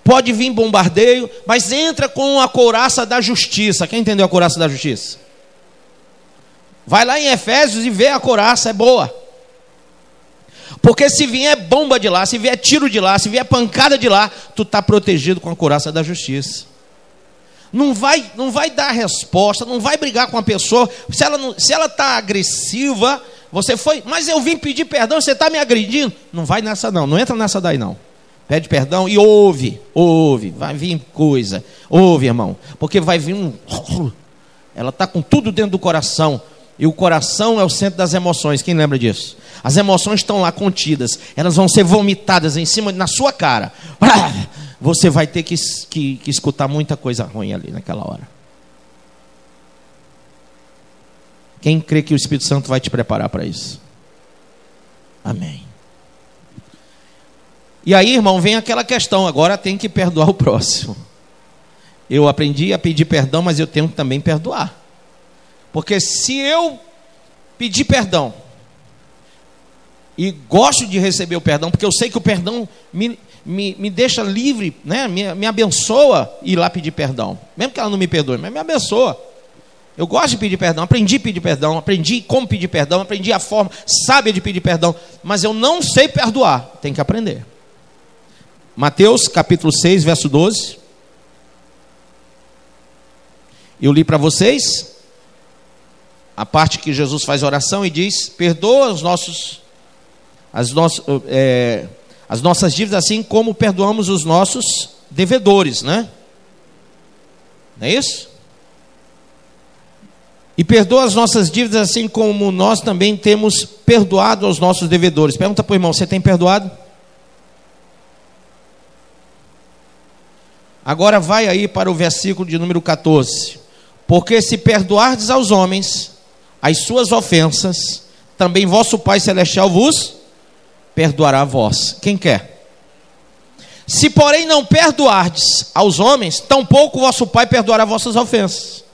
pode vir bombardeio, mas entra com a couraça da justiça. Quem entendeu a couraça da justiça? Vai lá em Efésios e vê a couraça, é boa. Porque se vier bomba de lá, se vier tiro de lá, se vier pancada de lá, tu está protegido com a couraça da justiça. Não vai dar resposta, não vai brigar com a pessoa. Se ela está agressiva, você foi, mas eu vim pedir perdão, você está me agredindo. Não vai nessa não, não entra nessa daí não. Pede perdão e ouve, vai vir coisa. Ouve, irmão, porque vai vir ela está com tudo dentro do coração. E o coração é o centro das emoções. Quem lembra disso? As emoções estão lá contidas. Elas vão ser vomitadas em cima, na sua cara. Você vai ter que escutar muita coisa ruim ali naquela hora. Quem crê que o Espírito Santo vai te preparar para isso? Amém. E aí, irmão, vem aquela questão. Agora tem que perdoar o próximo. Eu aprendi a pedir perdão, mas eu tenho que também perdoar. Porque se eu pedir perdão e gosto de receber o perdão, porque eu sei que o perdão me deixa livre, né? me abençoa ir lá pedir perdão. Mesmo que ela não me perdoe, mas me abençoa. Eu gosto de pedir perdão, aprendi a pedir perdão, aprendi como pedir perdão, aprendi a forma sábia de pedir perdão, mas eu não sei perdoar, tem que aprender. Mateus capítulo 6, verso 12. Eu li para vocês a parte que Jesus faz oração e diz: perdoa as nossas dívidas, assim como perdoamos os nossos devedores, né? Não é isso? E perdoa as nossas dívidas, assim como nós também temos perdoado aos nossos devedores. Pergunta para o irmão: você tem perdoado? Agora vai aí para o versículo de número 14. Porque se perdoardes aos homens as suas ofensas, também vosso Pai Celestial vos perdoará a vós. Quem quer? Se porém não perdoardes aos homens, tampouco vosso Pai perdoará vossas ofensas.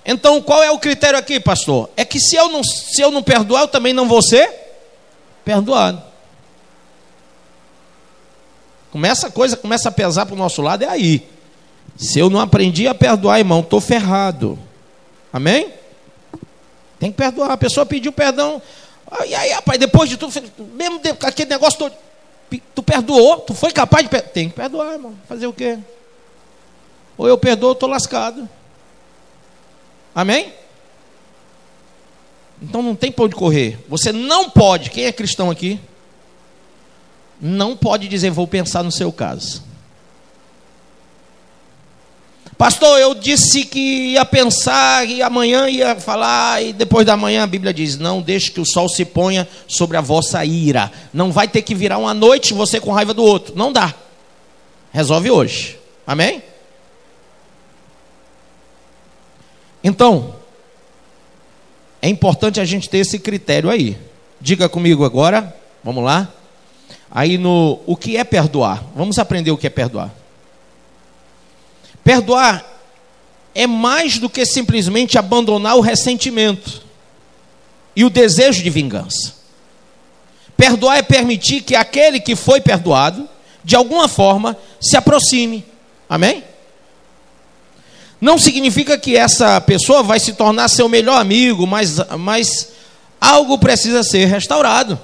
Então qual é o critério aqui, pastor? É que se eu não perdoar, eu também não vou ser perdoado. A coisa começa a pesar para o nosso lado, é aí. Se eu não aprendi a perdoar, irmão, estou ferrado. Amém? Tem que perdoar. A pessoa pediu perdão. E aí, rapaz, depois de tudo, mesmo aquele negócio todo, tu perdoou, tu foi capaz de perdoar. Tem que perdoar, irmão. Fazer o quê? Ou eu perdoo, eu estou lascado. Amém? Então não tem para onde correr. Você não pode, quem é cristão aqui, não pode dizer: vou pensar no seu caso. Pastor, eu disse que ia pensar e amanhã ia falar, e depois da manhã a Bíblia diz: não deixe que o sol se ponha sobre a vossa ira. Não vai ter que virar uma noite você com raiva do outro. Não dá. Resolve hoje. Amém? Então, é importante a gente ter esse critério aí. Diga comigo agora, vamos lá. Aí o que é perdoar? Vamos aprender o que é perdoar. Perdoar é mais do que simplesmente abandonar o ressentimento e o desejo de vingança. Perdoar é permitir que aquele que foi perdoado, de alguma forma, se aproxime. Amém? Não significa que essa pessoa vai se tornar seu melhor amigo, mas algo precisa ser restaurado.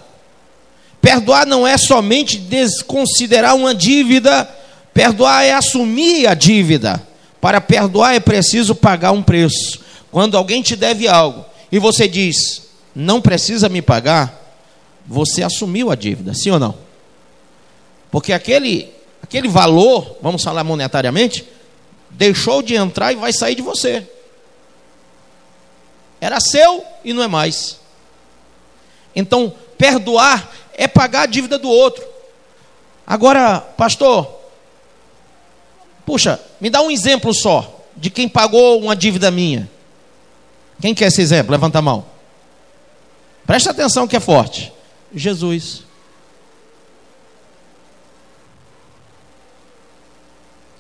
Perdoar não é somente desconsiderar uma dívida. Perdoar é assumir a dívida. Para perdoar é preciso pagar um preço. Quando alguém te deve algo e você diz: não precisa me pagar, você assumiu a dívida, sim ou não? Porque aquele valor, vamos falar monetariamente, deixou de entrar e vai sair de você. Era seu e não é mais. Então, perdoar é pagar a dívida do outro. Agora, pastor, puxa, me dá um exemplo só de quem pagou uma dívida minha. Quem quer esse exemplo? Levanta a mão. Presta atenção que é forte. Jesus.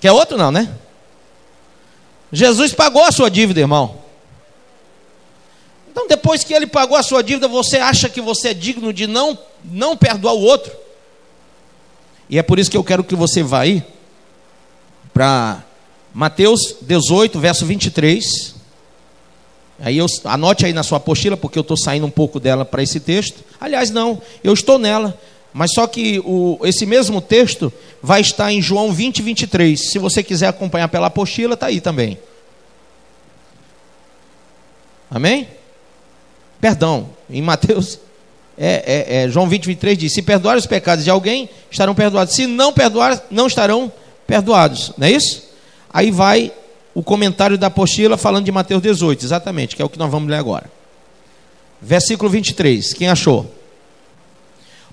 Quer outro não, né? Jesus pagou a sua dívida, irmão. Então, depois que ele pagou a sua dívida, você acha que você é digno de não perdoar o outro? E é por isso que eu quero que você vá aí para Mateus 18, verso 23. Aí anote aí na sua apostila, porque eu estou saindo um pouco dela para esse texto. Aliás, não, eu estou nela, mas só que esse mesmo texto vai estar em João 20, 23. Se você quiser acompanhar pela apostila, está aí também. Amém? Perdão, em Mateus, João 20, 23 diz: se perdoar os pecados de alguém, estarão perdoados. Se não perdoar, não estarão perdoados. Não é isso? Aí vai o comentário da apostila falando de Mateus 18, exatamente, que é o que nós vamos ler agora. Versículo 23, quem achou?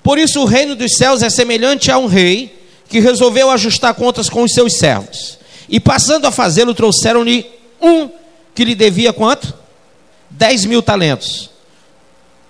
Por isso o reino dos céus é semelhante a um rei que resolveu ajustar contas com os seus servos. E passando a fazê-lo, trouxeram-lhe um que lhe devia quanto? 10.000 talentos.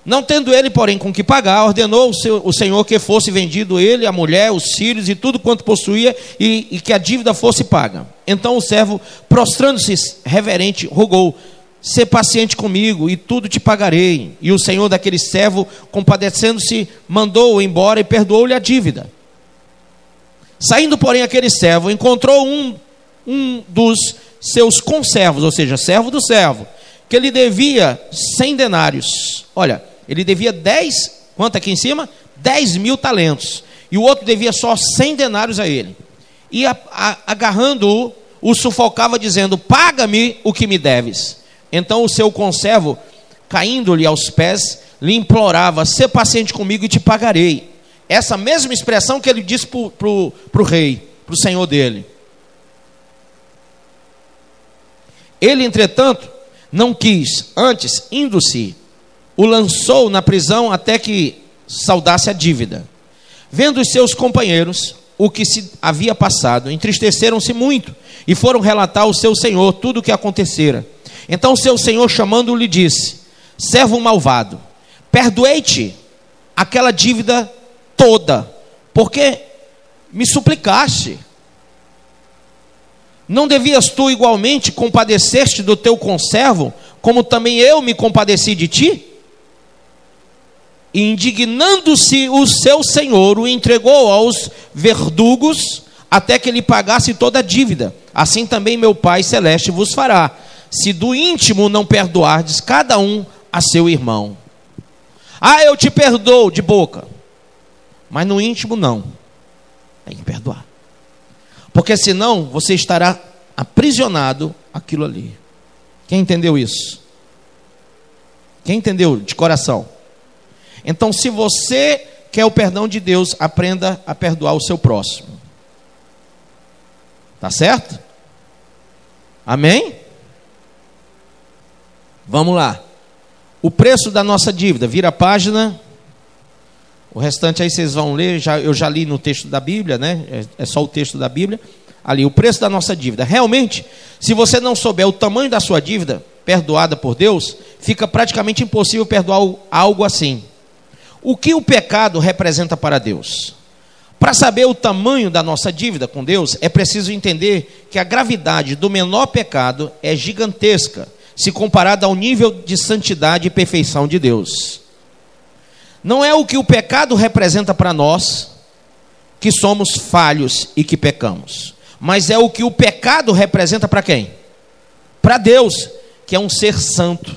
Não tendo ele, porém, com que pagar, ordenou o Senhor que fosse vendido ele, a mulher, os filhos e tudo quanto possuía, e que a dívida fosse paga. Então o servo, prostrando-se reverente, rogou: sê paciente comigo, e tudo te pagarei. E o senhor daquele servo, compadecendo-se, mandou-o embora e perdoou-lhe a dívida. Saindo, porém, aquele servo, encontrou um dos seus conservos, ou seja, servo do servo, que ele devia 100 denários. Olha, ele devia 10, quanto aqui em cima? 10.000 talentos. E o outro devia só 100 denários a ele. E agarrando-o, o sufocava, dizendo: paga-me o que me deves. Então o seu conservo, caindo-lhe aos pés, lhe implorava: sê paciente comigo e te pagarei. Essa mesma expressão que ele disse para o rei, para o senhor dele. Ele, entretanto, não quis, antes, indo-se, o lançou na prisão até que saldasse a dívida. Vendo os seus companheiros o que se havia passado, entristeceram-se muito e foram relatar ao seu senhor tudo o que acontecera. Então o seu senhor, chamando-o, lhe disse: servo malvado, perdoei-te aquela dívida toda, porque me suplicaste. Não devias tu igualmente compadecer-te do teu conservo, como também eu me compadeci de ti? E indignando-se o seu senhor, o entregou aos verdugos, até que ele pagasse toda a dívida. Assim também meu Pai Celeste vos fará, se do íntimo não perdoardes cada um a seu irmão. Ah, eu te perdoo de boca, mas no íntimo não. Tem que perdoar, porque senão você estará aprisionado àquilo ali. Quem entendeu isso? Quem entendeu de coração? Então, se você quer o perdão de Deus, aprenda a perdoar o seu próximo. Tá certo? Amém? Vamos lá. O preço da nossa dívida. Vira a página. O restante aí vocês vão ler. Eu já li no texto da Bíblia, né? É só o texto da Bíblia. Ali, o preço da nossa dívida. Realmente, se você não souber o tamanho da sua dívida perdoada por Deus, fica praticamente impossível perdoar algo assim. O que o pecado representa para Deus? Para saber o tamanho da nossa dívida com Deus, é preciso entender que a gravidade do menor pecado é gigantesca, se comparada ao nível de santidade e perfeição de Deus. Não é o que o pecado representa para nós, que somos falhos e que pecamos, mas é o que o pecado representa para quem? Para Deus, que é um ser santo.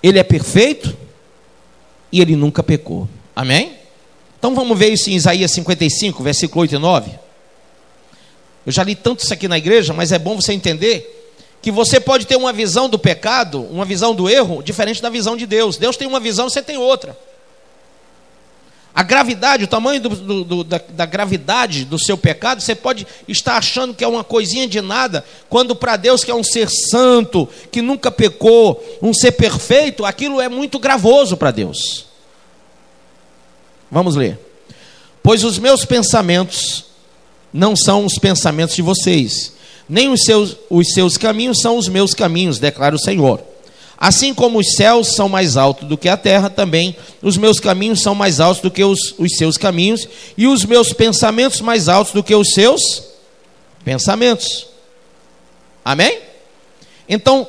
Ele é perfeito e ele nunca pecou. Amém? Então vamos ver isso em Isaías 55, versículo 8 e 9. Eu já li tanto isso aqui na igreja, mas é bom você entender que você pode ter uma visão do pecado, uma visão do erro, diferente da visão de Deus. Deus tem uma visão, você tem outra. A gravidade, o tamanho da gravidade do seu pecado, você pode estar achando que é uma coisinha de nada, quando para Deus, que é um ser santo, que nunca pecou, um ser perfeito, aquilo é muito gravoso para Deus. Vamos ler. Pois os meus pensamentos não são os pensamentos de vocês, nem os seus caminhos são os meus caminhos, declara o Senhor. Assim como os céus são mais altos do que a terra, também os meus caminhos são mais altos do que os seus caminhos, e os meus pensamentos mais altos do que os seus pensamentos. Amém? Então,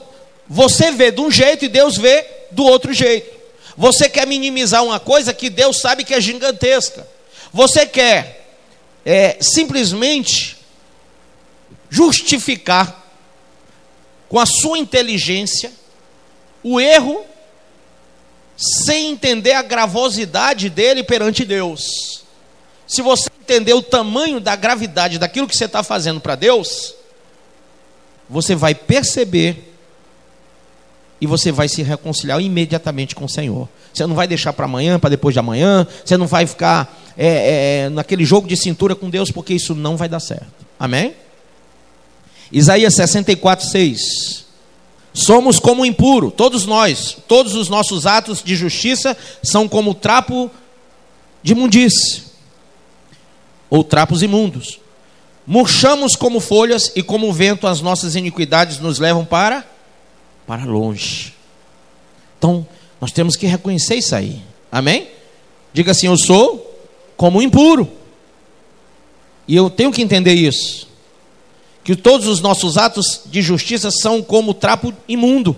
você vê de um jeito e Deus vê do outro jeito. Você quer minimizar uma coisa que Deus sabe que é gigantesca. Você quer simplesmente justificar com a sua inteligência o erro, sem entender a gravosidade dele perante Deus. Se você entender o tamanho da gravidade daquilo que você está fazendo para Deus, você vai perceber e você vai se reconciliar imediatamente com o Senhor. Você não vai deixar para amanhã, para depois de amanhã. Você não vai ficar naquele jogo de cintura com Deus, porque isso não vai dar certo. Amém? Isaías 64:6. Somos como impuro, todos nós. Todos os nossos atos de justiça são como trapo de imundície, ou trapos imundos. Murchamos como folhas, e como o vento as nossas iniquidades nos levam para longe. Então, nós temos que reconhecer isso aí. Amém? Diga assim: eu sou como impuro. E eu tenho que entender isso. Que todos os nossos atos de justiça são como trapo imundo.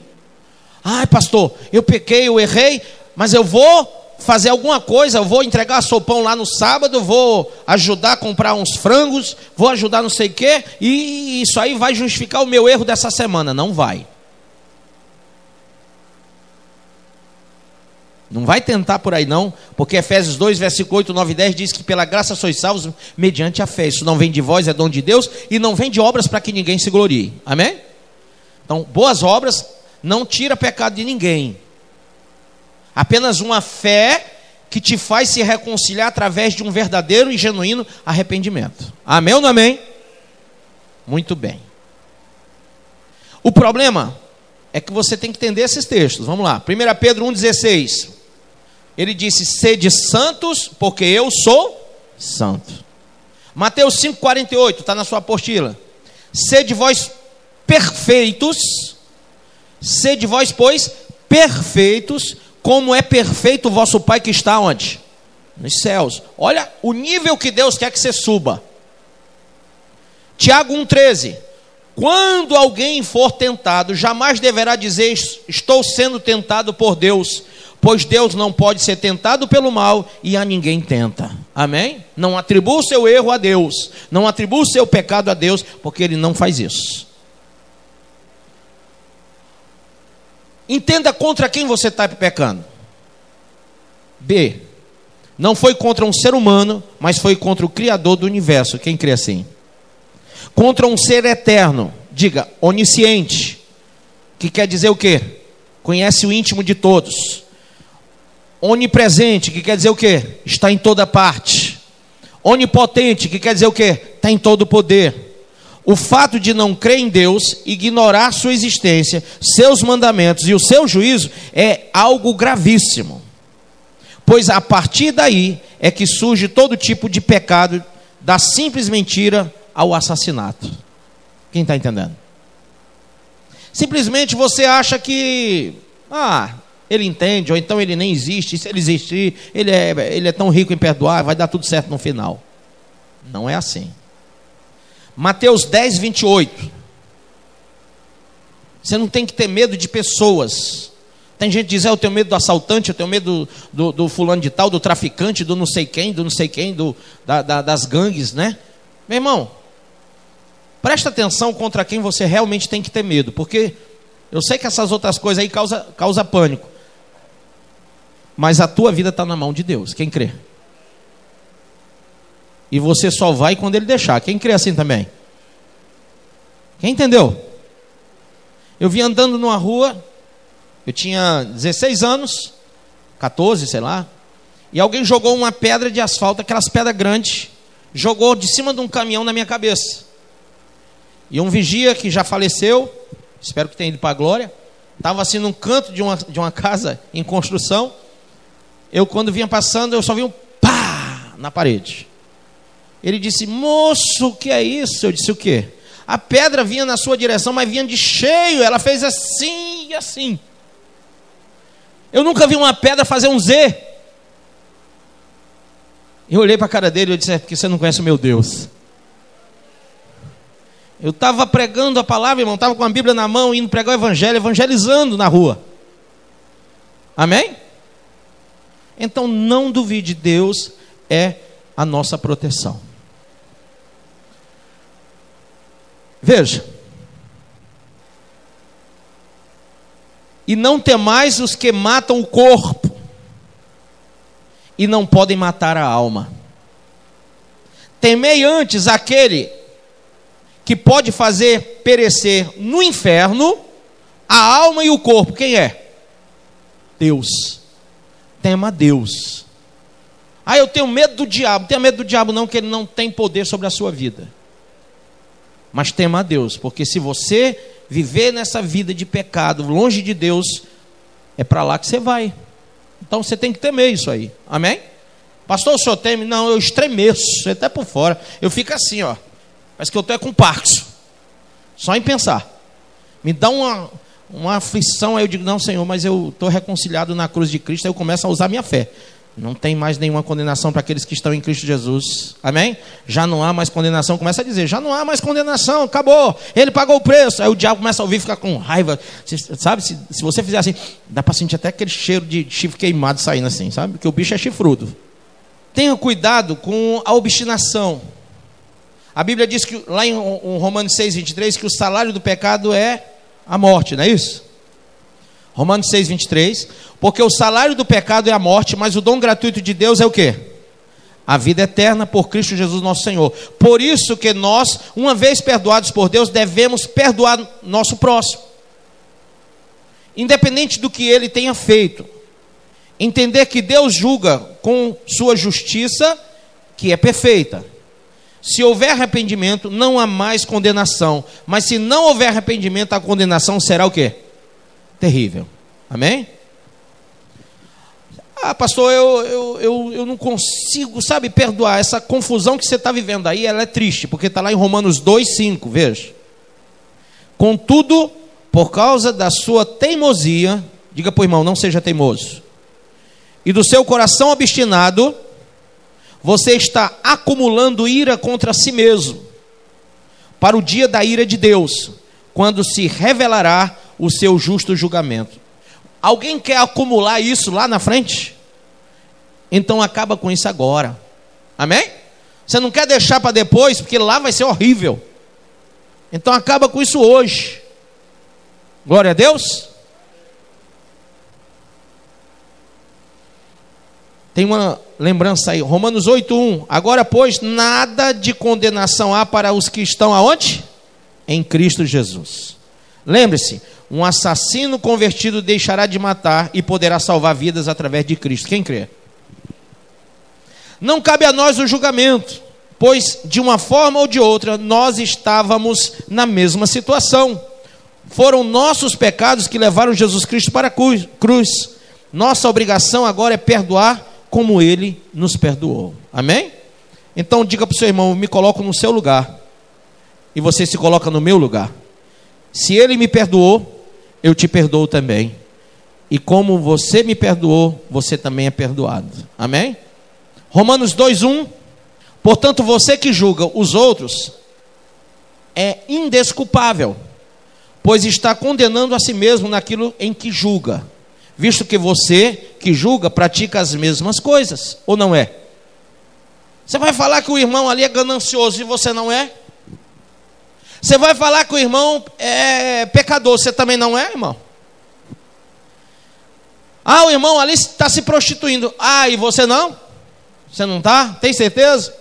Ai, pastor, eu pequei, eu errei, mas eu vou fazer alguma coisa, eu vou entregar sopão lá no sábado, vou ajudar a comprar uns frangos, vou ajudar não sei o quê, e isso aí vai justificar o meu erro dessa semana. Não vai. Não vai tentar por aí não, porque Efésios 2, versículo 8, 9 e 10 diz que pela graça sois salvos mediante a fé. Isso não vem de vós, é dom de Deus, e não vem de obras para que ninguém se glorie. Amém? Então, boas obras não tira pecado de ninguém. Apenas uma fé que te faz se reconciliar através de um verdadeiro e genuíno arrependimento. Amém ou não amém? Muito bem. O problema é que você tem que entender esses textos. Vamos lá. 1 Pedro 1,16. Ele disse: sede santos, porque eu sou santo. Mateus 5,48, está na sua apostila. Sede vós perfeitos, sede vós, pois, perfeitos, como é perfeito o vosso Pai que está onde? Nos céus. Olha o nível que Deus quer que você suba. Tiago 1,13. Quando alguém for tentado, jamais deverá dizer: estou sendo tentado por Deus, pois Deus não pode ser tentado pelo mal, e a ninguém tenta. Amém? Não atribua o seu erro a Deus, não atribua o seu pecado a Deus, porque Ele não faz isso. Entenda contra quem você está pecando. B. Não foi contra um ser humano, mas foi contra o Criador do universo. Quem crê assim? Contra um ser eterno. Diga, onisciente. Que quer dizer o quê? Conhece o íntimo de todos. Onipresente, que quer dizer o quê? Está em toda parte. Onipotente, que quer dizer o quê? Está em todo poder. O fato de não crer em Deus, ignorar sua existência, seus mandamentos e o seu juízo é algo gravíssimo. Pois a partir daí é que surge todo tipo de pecado, da simples mentira ao assassinato. Quem está entendendo? Simplesmente você acha que ele entende, ou então ele nem existe. Se ele existir, ele é tão rico em perdoar, vai dar tudo certo no final. Não é assim. Mateus 10, 28. Você não tem que ter medo de pessoas. Tem gente que diz: eu tenho medo do assaltante, eu tenho medo do fulano de tal, do traficante, do não sei quem, das gangues, né? Meu irmão, presta atenção contra quem você realmente tem que ter medo, porque eu sei que essas outras coisas aí causa pânico, mas a tua vida está na mão de Deus. Quem crê? E você só vai quando Ele deixar. Quem crê assim também? Quem entendeu? Eu vim andando numa rua, eu tinha 16 anos, 14, sei lá, e alguém jogou uma pedra de asfalto, aquelas pedras grandes, jogou de cima de um caminhão na minha cabeça. E um vigia que já faleceu, espero que tenha ido para a glória, estava assim num canto de uma casa em construção. Eu, quando vinha passando, eu só vi um pá na parede. Ele disse: moço, o que é isso? Eu disse: o quê? A pedra vinha na sua direção, mas vinha de cheio. Ela fez assim e assim. Eu nunca vi uma pedra fazer um Z. Eu olhei para a cara dele e disse: é porque você não conhece o meu Deus. Eu estava pregando a palavra, irmão, estava com a Bíblia na mão, indo pregar o evangelho, evangelizando na rua. Amém? Então não duvide, Deus é a nossa proteção. Veja. E não temais os que matam o corpo e não podem matar a alma. Temei antes aquele que pode fazer perecer no inferno a alma e o corpo. Quem é? Deus. Tema Deus. Ah, eu tenho medo do diabo. Não tenha medo do diabo não, que ele não tem poder sobre a sua vida. Mas tema a Deus, porque se você viver nessa vida de pecado, longe de Deus, é para lá que você vai. Então você tem que temer isso aí. Amém? Pastor, o senhor teme? Não, eu estremeço, até por fora. Eu fico assim, ó. Parece que eu estou com Parkinson. Só em pensar. Me dá uma aflição, aí eu digo, não, Senhor, mas eu estou reconciliado na cruz de Cristo, aí eu começo a usar minha fé. Não tem mais nenhuma condenação para aqueles que estão em Cristo Jesus. Amém? Já não há mais condenação. Começa a dizer, já não há mais condenação, acabou. Ele pagou o preço. Aí o diabo começa a ouvir e fica com raiva. Sabe, se você fizer assim, dá para sentir até aquele cheiro de chifre queimado saindo assim, sabe? Porque o bicho é chifrudo. Tenha cuidado com a obstinação. A Bíblia diz que lá em Romanos 6:23 que o salário do pecado é a morte, não é isso? Romanos 6:23, porque o salário do pecado é a morte, mas o dom gratuito de Deus é o quê? A vida eterna por Cristo Jesus nosso Senhor. Por isso que nós, uma vez perdoados por Deus, devemos perdoar nosso próximo, independente do que ele tenha feito. Entender que Deus julga com sua justiça, que é perfeita. Se houver arrependimento, não há mais condenação. Mas se não houver arrependimento, a condenação será o quê? Terrível. Amém? Ah, pastor, eu não consigo, sabe, perdoar. Essa confusão que você está vivendo aí, ela é triste, porque está lá em Romanos 2:5, veja. Contudo, por causa da sua teimosia, diga para o irmão, não seja teimoso, e do seu coração obstinado, você está acumulando ira contra si mesmo, para o dia da ira de Deus, quando se revelará o seu justo julgamento. Alguém quer acumular isso lá na frente? Então acaba com isso agora. Amém? Você não quer deixar para depois, porque lá vai ser horrível. Então acaba com isso hoje. Glória a Deus. Tem uma lembrança aí, Romanos 8:1. Agora, pois, nada de condenação há para os que estão aonde? Em Cristo Jesus. Lembre-se, um assassino convertido deixará de matar e poderá salvar vidas através de Cristo. Quem crê? Não cabe a nós o julgamento, pois de uma forma ou de outra nós estávamos na mesma situação. Foram nossos pecados que levaram Jesus Cristo para a cruz. Nossa obrigação agora é perdoar como Ele nos perdoou. Amém? Então diga para o seu irmão, eu me coloco no seu lugar, e você se coloca no meu lugar. Se Ele me perdoou, eu te perdoo também. E como você me perdoou, você também é perdoado. Amém? Romanos 2:1. Portanto, você que julga os outros é indesculpável, pois está condenando a si mesmo naquilo em que julga, visto que você que julga pratica as mesmas coisas, ou não é? Você vai falar que o irmão ali é ganancioso e você não é? Você vai falar que o irmão é pecador, você também não é, irmão? Ah, o irmão ali está se prostituindo. Ah, e você não? Você não está? Tem certeza?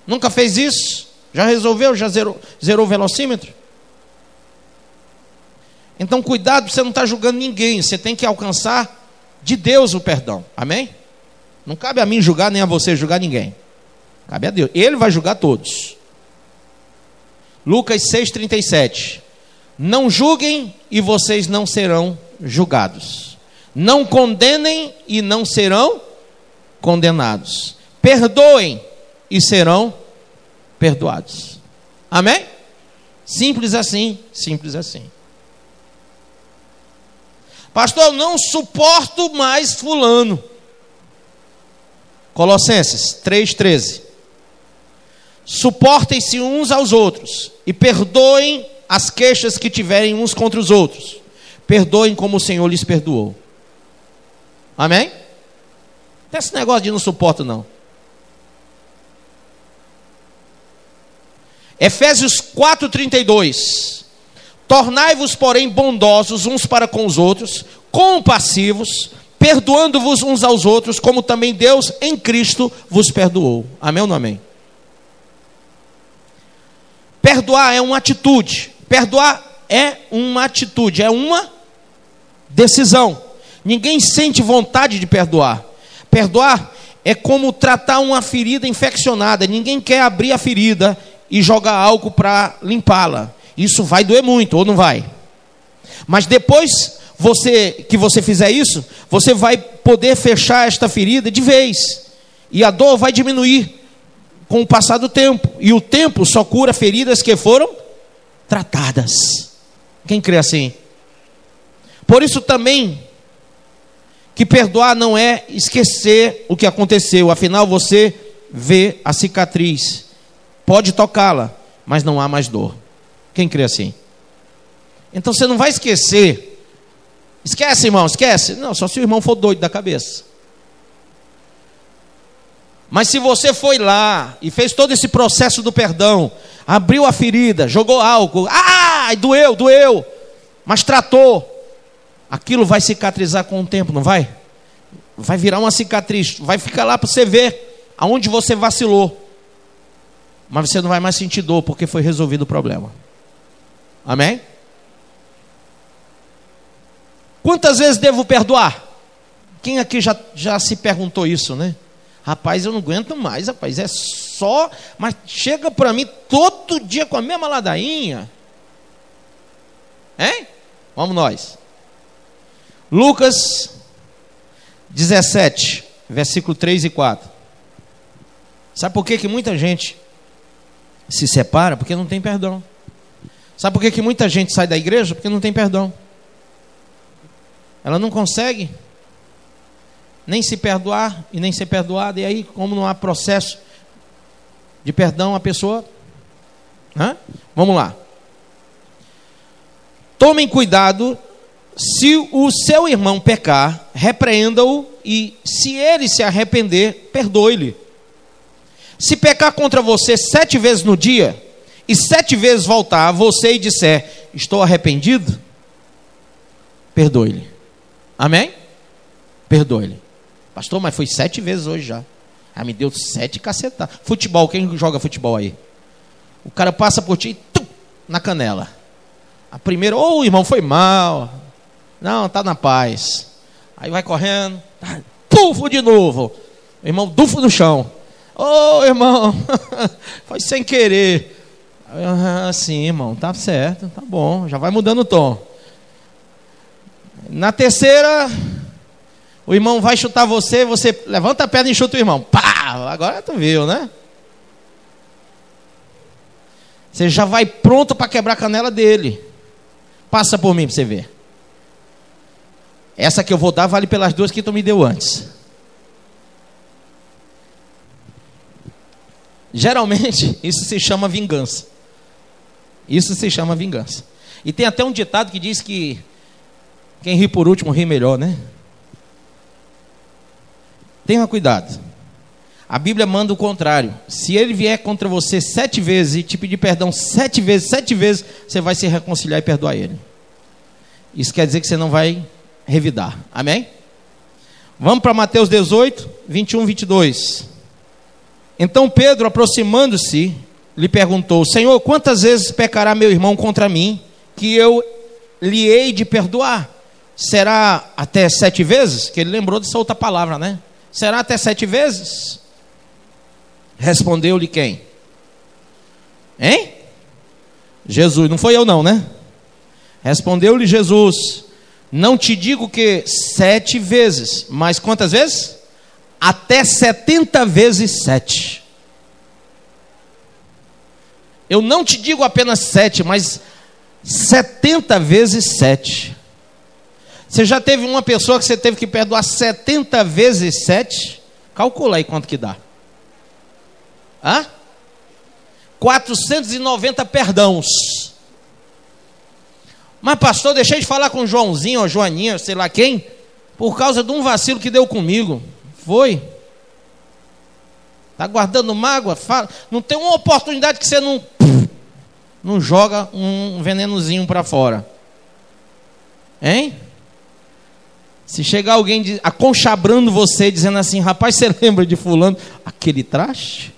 Nunca fez isso? Já resolveu? Já zerou o velocímetro? Então cuidado, você não está julgando ninguém. Você tem que alcançar de Deus o perdão. Amém? Não cabe a mim julgar, nem a você julgar ninguém. Cabe a Deus. Ele vai julgar todos. Lucas 6:37. Não julguem e vocês não serão julgados. Não condenem e não serão condenados. Perdoem e serão perdoados. Amém? Simples assim, simples assim. Pastor, eu não suporto mais fulano. Colossenses 3:13. Suportem-se uns aos outros e perdoem as queixas que tiverem uns contra os outros. Perdoem como o Senhor lhes perdoou. Amém? Não tem esse negócio de não suporto não. Efésios 4:32. Tornai-vos, porém, bondosos uns para com os outros, compassivos, perdoando-vos uns aos outros, como também Deus em Cristo vos perdoou. Amém ou não amém? Perdoar é uma atitude. Perdoar é uma atitude, é uma decisão. Ninguém sente vontade de perdoar. Perdoar é como tratar uma ferida infeccionada. Ninguém quer abrir a ferida e jogar álcool para limpá-la. Isso vai doer muito, ou não vai? Mas depois que você fizer isso, você vai poder fechar esta ferida de vez. E a dor vai diminuir com o passar do tempo. E o tempo só cura feridas que foram tratadas. Quem crê assim? Por isso também, que perdoar não é esquecer o que aconteceu. Afinal, você vê a cicatriz. Pode tocá-la, mas não há mais dor. Quem crê assim? Então você não vai esquecer. Esquece, irmão, esquece. Não, só se o irmão for doido da cabeça. Mas se você foi lá e fez todo esse processo do perdão, abriu a ferida, jogou álcool, doeu, mas tratou, aquilo vai cicatrizar com o tempo, não vai? Vai virar uma cicatriz, vai ficar lá para você ver aonde você vacilou. Mas você não vai mais sentir dor, porque foi resolvido o problema. Amém? Quantas vezes devo perdoar? Quem aqui já se perguntou isso, né? Rapaz, eu não aguento mais, rapaz, é só... Mas chega para mim todo dia com a mesma ladainha. Hein? Vamos nós. Lucas 17, versículo 3 e 4. Sabe por que muita gente se separa? Porque não tem perdão. Sabe por que muita gente sai da igreja? Porque não tem perdão. Ela não consegue nem se perdoar e nem ser perdoada. E aí, como não há processo de perdão, a pessoa... Vamos lá. Tomem cuidado. Se o seu irmão pecar, repreenda-o, e se ele se arrepender, perdoe-lhe. Se pecar contra você 7 vezes no dia, e 7 vezes voltar a você e disser, estou arrependido, perdoe-lhe. Amém? Perdoe-lhe. Pastor, mas foi 7 vezes hoje já. Me deu 7 cacetadas. Futebol, quem joga futebol aí? O cara passa por ti e na canela. A primeira, irmão, foi mal. Não, tá na paz. Aí vai correndo, pufo de novo. O irmão dufo no chão. Irmão, foi sem querer. Sim, irmão, tá certo, tá bom. Já vai mudando o tom. Na terceira, o irmão vai chutar você levanta a perna e chuta o irmão. Pá! Agora tu viu, né? Você já vai pronto para quebrar a canela dele. Passa por mim para você ver. Essa que eu vou dar vale pelas 2 que tu me deu antes. Geralmente, isso se chama vingança. Isso se chama vingança. E tem até um ditado que diz que quem ri por último ri melhor, né? Tenha cuidado. A Bíblia manda o contrário. Se ele vier contra você 7 vezes e te pedir perdão 7 vezes, você vai se reconciliar e perdoar ele. Isso quer dizer que você não vai revidar. Amém? Vamos para Mateus 18, 21, 22. Então Pedro, aproximando-se, lhe perguntou: Senhor, quantas vezes pecará meu irmão contra mim, que eu lhe hei de perdoar? Será até 7 vezes? Que ele lembrou dessa outra palavra, né? Será até 7 vezes? Respondeu-lhe quem? Hein? Jesus, não foi eu não, né? Respondeu-lhe Jesus: não te digo que 7 vezes, mas quantas vezes? Até 70 vezes 7. Eu não te digo apenas 7, mas 70 vezes 7. Você já teve uma pessoa que você teve que perdoar 70 vezes 7? Calcula aí quanto que dá. 490 perdãos. Mas pastor, deixei de falar com o Joãozinho ou Joaninha, sei lá quem, por causa de um vacilo que deu comigo. Foi. Está guardando mágoa? Fala. Não tem uma oportunidade que você não não joga um venenozinho para fora? Hein? Se chegar alguém aconchabrando você, dizendo assim: rapaz, você lembra de fulano? Aquele traste?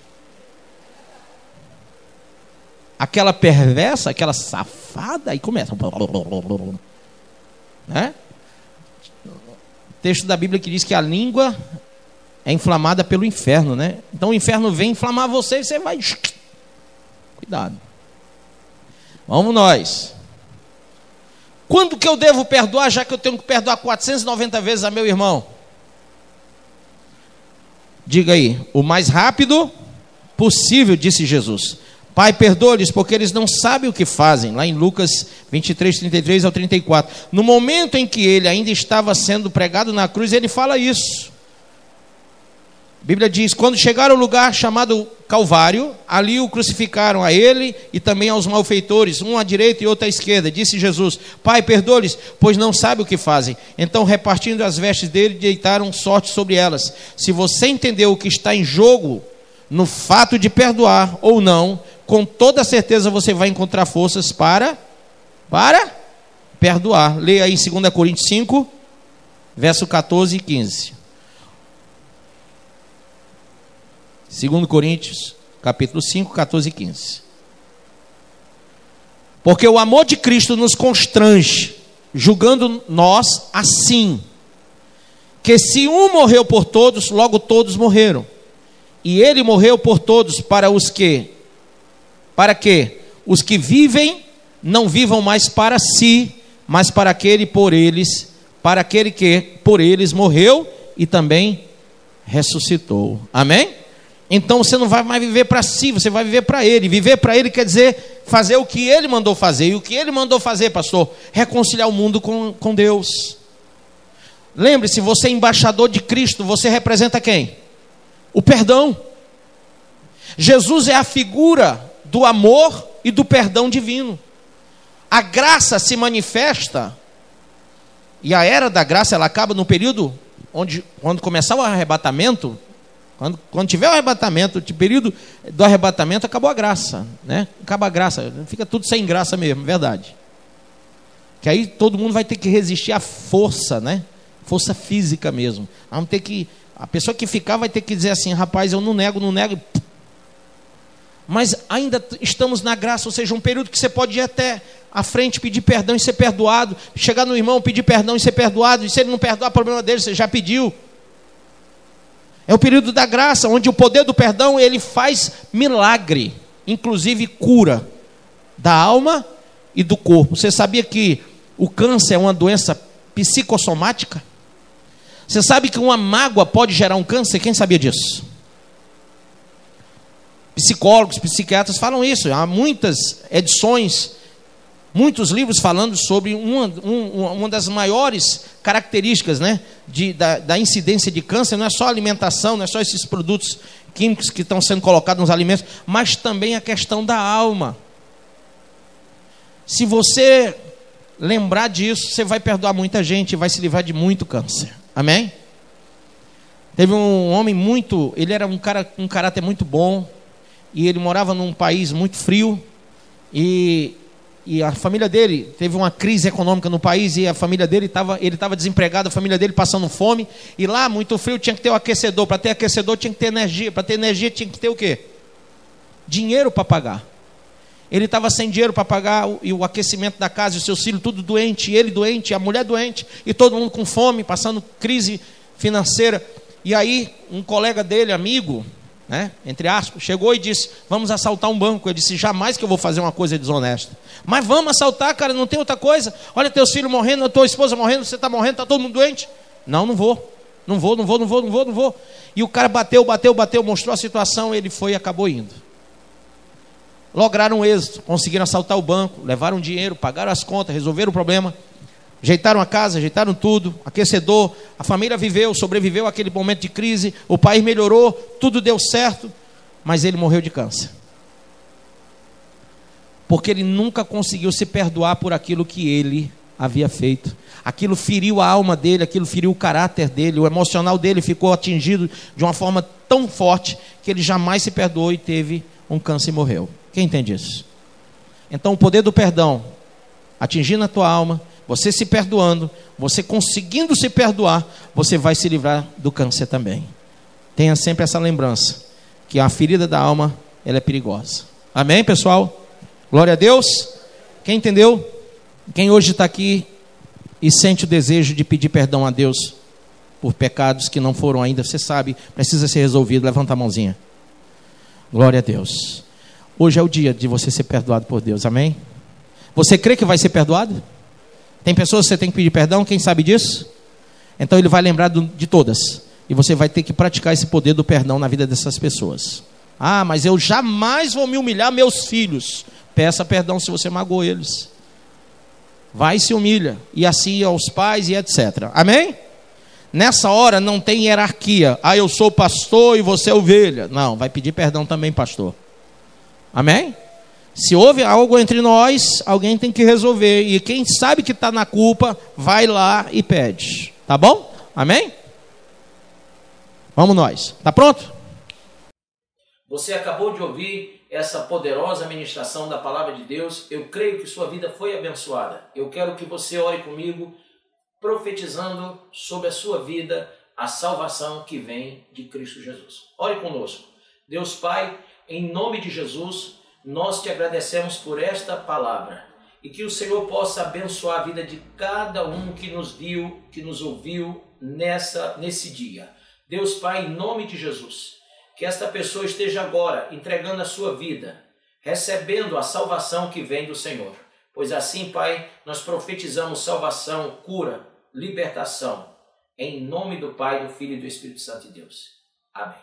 Aquela perversa, aquela safada, aí começa. Né? Texto da Bíblia que diz que a língua é inflamada pelo inferno, né? Então o inferno vem inflamar você e você vai... Cuidado. Vamos nós. Quando que eu devo perdoar, já que eu tenho que perdoar 490 vezes a meu irmão? Diga aí: o mais rápido possível, disse Jesus. Pai, perdoa-lhes, porque eles não sabem o que fazem. Lá em Lucas 23, 33 ao 34. No momento em que ele ainda estava sendo pregado na cruz, ele fala isso. A Bíblia diz: quando chegaram ao lugar chamado Calvário, ali o crucificaram a ele e também aos malfeitores, um à direita e outro à esquerda. Disse Jesus: Pai, perdoa-lhes, pois não sabem o que fazem. Então, repartindo as vestes dele, deitaram sorte sobre elas. Se você entendeu o que está em jogo no fato de perdoar ou não, com toda certeza você vai encontrar forças para perdoar. Leia aí 2 Coríntios 5, verso 14 e 15. 2 Coríntios, capítulo 5, 14 e 15. Porque o amor de Cristo nos constrange, julgando nós assim, que se um morreu por todos, logo todos morreram. E ele morreu por todos para que os que vivem não vivam mais para si, mas para aquele que por eles morreu e também ressuscitou. Amém? Então você não vai mais viver para si, você vai viver para ele. Viver para ele quer dizer fazer o que ele mandou fazer. E o que ele mandou fazer, pastor? Reconciliar o mundo com Deus. Lembre-se, você é embaixador de Cristo. Você representa quem? O perdão. Jesus é a figura do amor e do perdão divino. A graça se manifesta, e a era da graça ela acaba no período quando começar o arrebatamento. Quando tiver o arrebatamento, o período do arrebatamento, acabou a graça, né? Acaba a graça, fica tudo sem graça mesmo, verdade. Que aí todo mundo vai ter que resistir à força, né? Força física mesmo. Vamos ter que, a pessoa que ficar vai ter que dizer assim: rapaz, eu não nego. Mas ainda estamos na graça, ou seja, um período que você pode ir até à frente, pedir perdão e ser perdoado. Chegar no irmão, pedir perdão e ser perdoado. E se ele não perdoar, problema dele, você já pediu. É o período da graça, onde o poder do perdão, ele faz milagre, inclusive cura da alma e do corpo. Você sabia que o câncer é uma doença psicossomática? Você sabe que uma mágoa pode gerar um câncer? Quem sabia disso? Psicólogos, psiquiatras falam isso. Há muitas edições, muitos livros falando sobre uma das maiores características, né, da incidência de câncer. Não é só alimentação, não é só esses produtos químicos que estão sendo colocados nos alimentos, mas também a questão da alma. Se você lembrar disso, você vai perdoar muita gente e vai se livrar de muito câncer. Amém? Teve um homem ele era um caráter muito bom, e ele morava num país muito frio, e a família dele teve uma crise econômica no país, e a família dele ele estava desempregado, a família dele passando fome, e lá muito frio, tinha que ter um aquecedor. Para ter aquecedor tinha que ter energia, para ter energia tinha que ter o quê? Dinheiro para pagar. Ele estava sem dinheiro para pagar o aquecimento da casa, e os seus filhos tudo doente, e ele doente, a mulher doente, e todo mundo com fome, passando crise financeira. E aí um colega dele, amigo, né, entre aspas, chegou e disse: vamos assaltar um banco. Eu disse: jamais que eu vou fazer uma coisa desonesta. Mas vamos assaltar, cara, não tem outra coisa. Olha, teus filhos morrendo, a tua esposa morrendo, você está morrendo, está todo mundo doente. Não vou. E o cara bateu, mostrou a situação, ele foi e acabou indo. Lograram êxito, conseguiram assaltar o banco, levaram dinheiro, pagaram as contas, resolveram o problema, ajeitaram a casa, ajeitaram tudo, aquecedor, a família sobreviveu àquele momento de crise, o país melhorou, tudo deu certo, mas ele morreu de câncer. Porque ele nunca conseguiu se perdoar por aquilo que ele havia feito. Aquilo feriu a alma dele, aquilo feriu o caráter dele, o emocional dele ficou atingido de uma forma tão forte que ele jamais se perdoou e teve um câncer e morreu. Quem entende isso? Então o poder do perdão, atingindo a tua alma, você se perdoando, você conseguindo se perdoar, você vai se livrar do câncer também. Tenha sempre essa lembrança, que a ferida da alma, ela é perigosa. Amém, pessoal? Glória a Deus. Quem entendeu? Quem hoje está aqui e sente o desejo de pedir perdão a Deus por pecados que não foram ainda, você sabe, precisa ser resolvido, levanta a mãozinha. Glória a Deus. Hoje é o dia de você ser perdoado por Deus, amém? Você crê que vai ser perdoado? Tem pessoas que você tem que pedir perdão, quem sabe disso? Então ele vai lembrar de todas, e você vai ter que praticar esse poder do perdão na vida dessas pessoas. Ah, mas eu jamais vou me humilhar meus filhos. Peça perdão se você magoou eles. Vai e se humilha, e assim aos pais e etc. Amém? Nessa hora não tem hierarquia. Ah, eu sou pastor e você é ovelha. Não, vai pedir perdão também, pastor. Amém? Se houve algo entre nós, alguém tem que resolver. E quem sabe que está na culpa, vai lá e pede. Tá bom? Amém? Vamos nós. Tá pronto? Você acabou de ouvir essa poderosa ministração da palavra de Deus. Eu creio que sua vida foi abençoada. Eu quero que você ore comigo, profetizando sobre a sua vida a salvação que vem de Cristo Jesus. Ore conosco. Deus Pai, em nome de Jesus, nós te agradecemos por esta palavra e que o Senhor possa abençoar a vida de cada um que nos viu, que nos ouviu nesse dia. Deus Pai, em nome de Jesus, que esta pessoa esteja agora entregando a sua vida, recebendo a salvação que vem do Senhor. Pois assim, Pai, nós profetizamos salvação, cura, libertação, em nome do Pai, do Filho e do Espírito Santo de Deus. Amém.